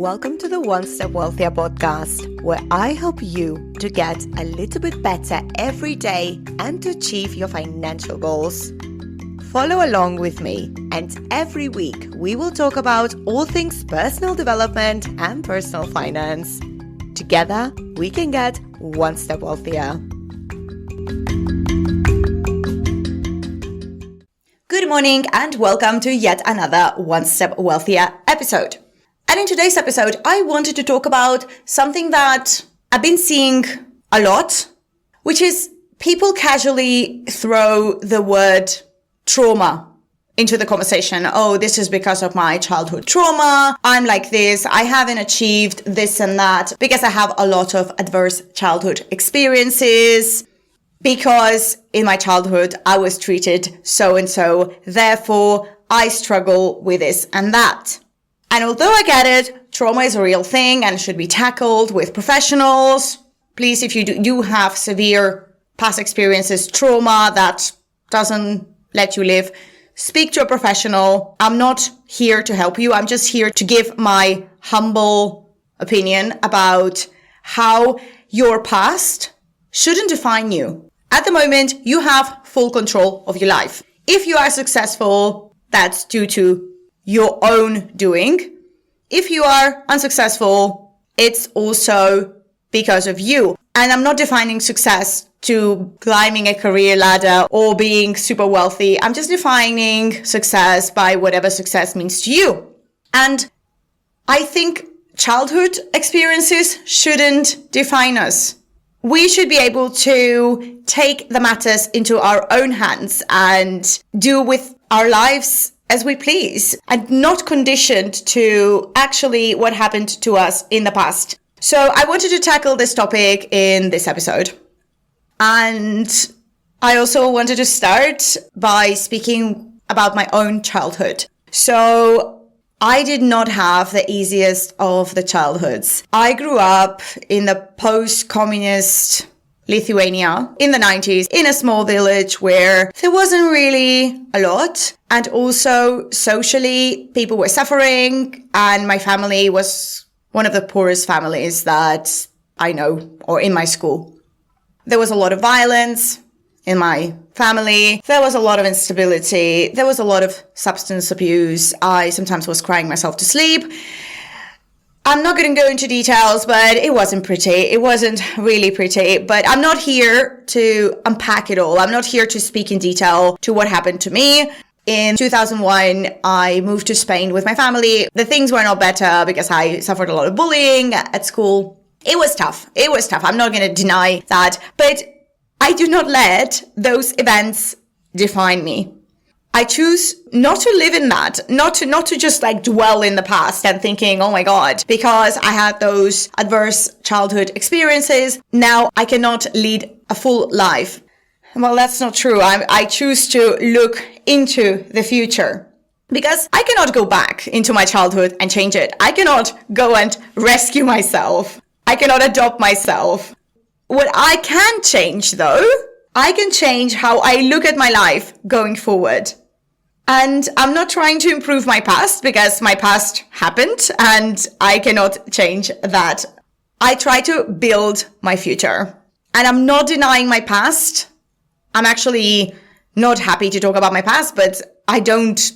Welcome to the One Step Wealthier podcast, where I help you to get a little bit better every day and to achieve your financial goals. Follow along with me, and every week we will talk about all things personal development and personal finance. Together, we can get one step wealthier. Good morning and welcome to yet another One Step Wealthier episode. And in today's episode, I wanted to talk about something that I've been seeing a lot, which is people casually throw the word trauma into the conversation. Oh, this is because of my childhood trauma. I'm like this. I haven't achieved this and that because I have a lot of adverse childhood experiences. Because in my childhood, I was treated so and so. Therefore, I struggle with this and that. And although I get it, trauma is a real thing and should be tackled with professionals. Please, if you do have severe past experiences, trauma that doesn't let you live, speak to a professional. I'm not here to help you. I'm just here to give my humble opinion about how your past shouldn't define you. At the moment, you have full control of your life. If you are successful, that's due to your own doing. If you are unsuccessful, it's also because of you. And I'm not defining success to climbing a career ladder or being super wealthy. I'm just defining success by whatever success means to you. And I think childhood experiences shouldn't define us. We should be able to take the matters into our own hands and do with our lives as we please and not conditioned to actually what happened to us in the past. So I wanted to tackle this topic in this episode. And I also wanted to start by speaking about my own childhood. So I did not have the easiest of the childhoods. I grew up in the post-communist Lithuania in the 90s in a small village where there wasn't really a lot. And also socially, people were suffering. And my family was one of the poorest families that I know or in my school. There was a lot of violence in my family. There was a lot of instability. There was a lot of substance abuse. I sometimes was crying myself to sleep. I'm not going to go into details, but it wasn't pretty. It wasn't really pretty. But I'm not here to unpack it all. I'm not here to speak in detail to what happened to me. In 2001, I moved to Spain with my family. The things were not better because I suffered a lot of bullying at school. It was tough. I'm not going to deny that. But I do not let those events define me. I choose not to live in that, not to just like dwell in the past and thinking, oh my God, because I had those adverse childhood experiences, now I cannot lead a full life. Well, that's not true. I choose to look into the future because I cannot go back into my childhood and change it. I cannot go and rescue myself. I cannot adopt myself. What I can change though, I can change how I look at my life going forward. And I'm not trying to improve my past because my past happened and I cannot change that. I try to build my future. And I'm not denying my past. I'm actually not happy to talk about my past, but I don't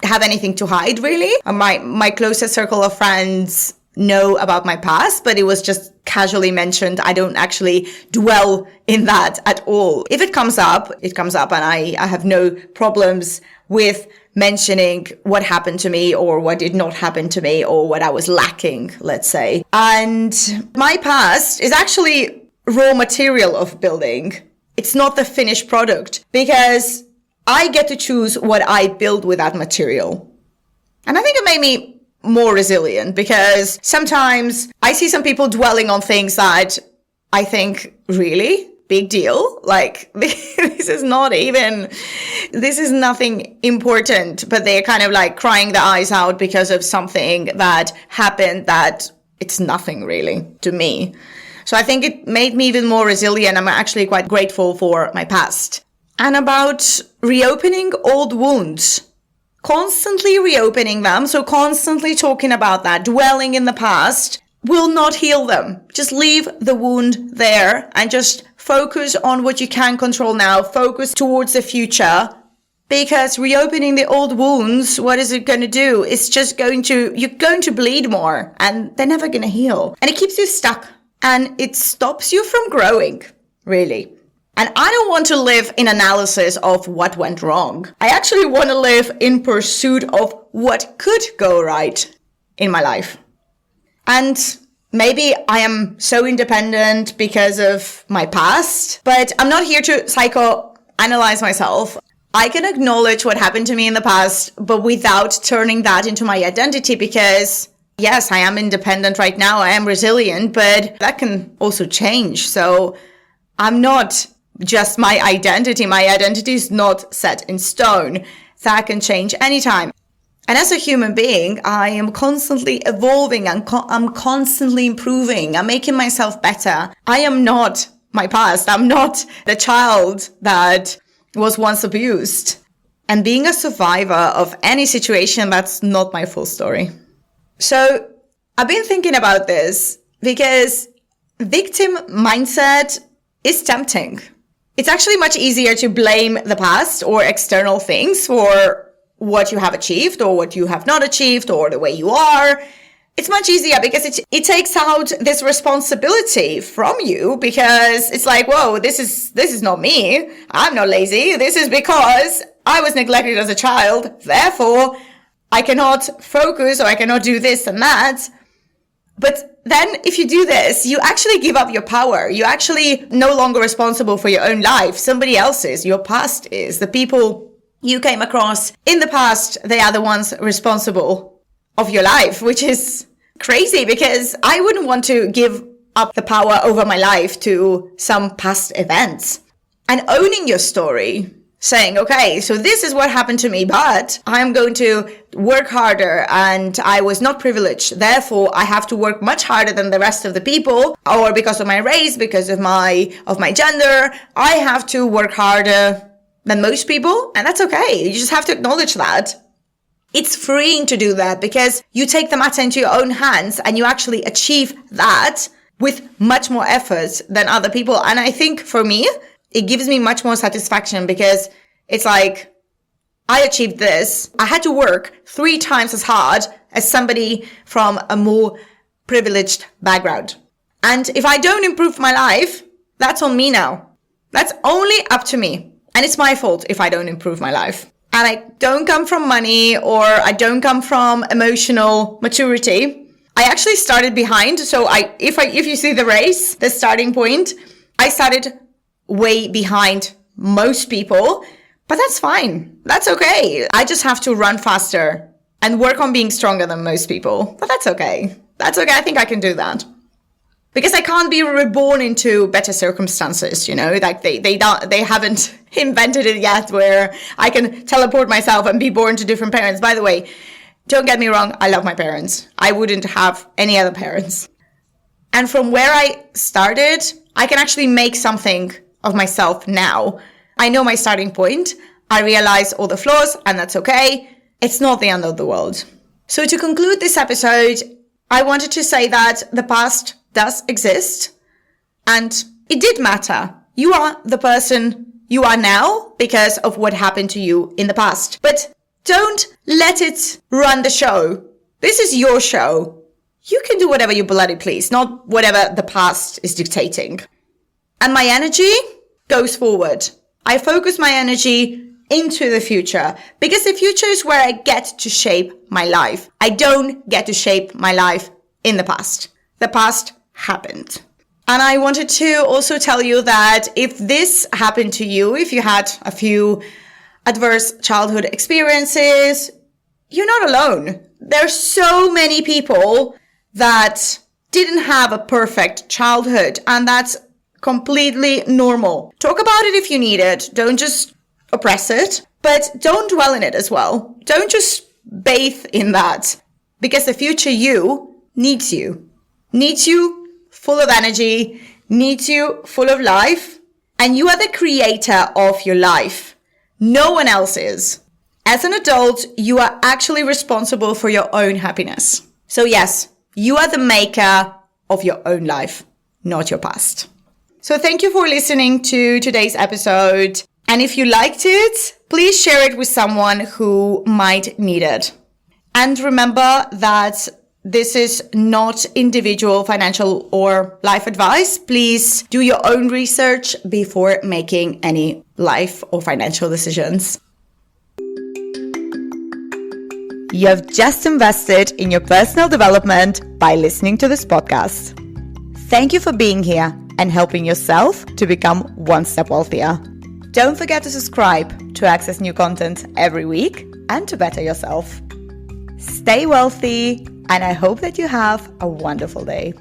have anything to hide really. My closest circle of friends know about my past, but it was just casually mentioned. I don't actually dwell in that at all. If it comes up, it comes up, and I have no problems with mentioning what happened to me or what did not happen to me or what I was lacking, let's say. And my past is actually raw material of building. It's not the finished product because I get to choose what I build with that material. And I think it made me more resilient because sometimes I see some people dwelling on things that I think, really? Big deal? Like, this is nothing important, but they're kind of like crying their eyes out because of something that happened that it's nothing really to me. So I think it made me even more resilient. I'm actually quite grateful for my past. And about reopening old wounds. constantly reopening them, so constantly talking about that, dwelling in the past, will not heal them. Just leave the wound there and just focus on what you can control now. Focus towards the future, because reopening the old wounds, what is it going to do? It's just you're going to bleed more, and they're never going to heal. And it keeps you stuck, and it stops you from growing, really. And I don't want to live in analysis of what went wrong. I actually want to live in pursuit of what could go right in my life. And maybe I am so independent because of my past, but I'm not here to psychoanalyze myself. I can acknowledge what happened to me in the past, but without turning that into my identity, because yes, I am independent right now. I am resilient, but that can also change. So I'm not just my identity. My identity is not set in stone. That can change anytime. And as a human being, I am constantly evolving and I'm constantly improving. I'm making myself better. I am not my past. I'm not the child that was once abused. And being a survivor of any situation, that's not my full story. So I've been thinking about this because victim mindset is tempting. It's actually much easier to blame the past or external things for what you have achieved or what you have not achieved or the way you are. It's much easier because it takes out this responsibility from you, because it's like, whoa, this is not me. I'm not lazy. This is because I was neglected as a child. Therefore, I cannot focus, or I cannot do this and that. But then if you do this, you actually give up your power. You're actually no longer responsible for your own life. Somebody else is. Your past is. The people you came across in the past, they are the ones responsible of your life, which is crazy, because I wouldn't want to give up the power over my life to some past events. And owning your story, saying, okay, so this is what happened to me, but I'm going to work harder, and I was not privileged. Therefore, I have to work much harder than the rest of the people, or because of my race, because of my gender, I have to work harder than most people. And that's okay. You just have to acknowledge that. It's freeing to do that, because you take the matter into your own hands and you actually achieve that with much more effort than other people. And I think for me, it gives me much more satisfaction, because it's like, I achieved this. I had to work 3 times as hard as somebody from a more privileged background. And if I don't improve my life, that's on me now. That's only up to me. And it's my fault if I don't improve my life. And I don't come from money, or I don't come from emotional maturity. I actually started behind. So if you see the race, the starting point, I started way behind most people, but that's fine. That's okay. I just have to run faster and work on being stronger than most people, but that's okay. That's okay. I think I can do that, because I can't be reborn into better circumstances, like they haven't invented it yet where I can teleport myself and be born to different parents. By the way, don't get me wrong. I love my parents. I wouldn't have any other parents. And from where I started, I can actually make something of myself now. I know my starting point. I realize all the flaws, and that's okay. It's not the end of the world. So to conclude this episode, I wanted to say that the past does exist, and it did matter. You are the person you are now because of what happened to you in the past. But don't let it run the show. This is your show. You can do whatever you bloody please, not whatever the past is dictating. And my energy goes forward. I focus my energy into the future, because the future is where I get to shape my life. I don't get to shape my life in the past. The past happened. And I wanted to also tell you that if this happened to you, if you had a few adverse childhood experiences, you're not alone. There's so many people that didn't have a perfect childhood, and that's completely normal. Talk about it if you need it. Don't just oppress it, but don't dwell in it as well. Don't just bathe in that, because the future you needs you. Needs you full of energy, needs you full of life, and you are the creator of your life. No one else is. As an adult, you are actually responsible for your own happiness. So yes, you are the maker of your own life, not your past. So thank you for listening to today's episode. And if you liked it, please share it with someone who might need it. And remember that this is not individual financial or life advice. Please do your own research before making any life or financial decisions. You have just invested in your personal development by listening to this podcast. Thank you for being here and helping yourself to become one step wealthier. Don't forget to subscribe to access new content every week and to better yourself. Stay wealthy, and I hope that you have a wonderful day.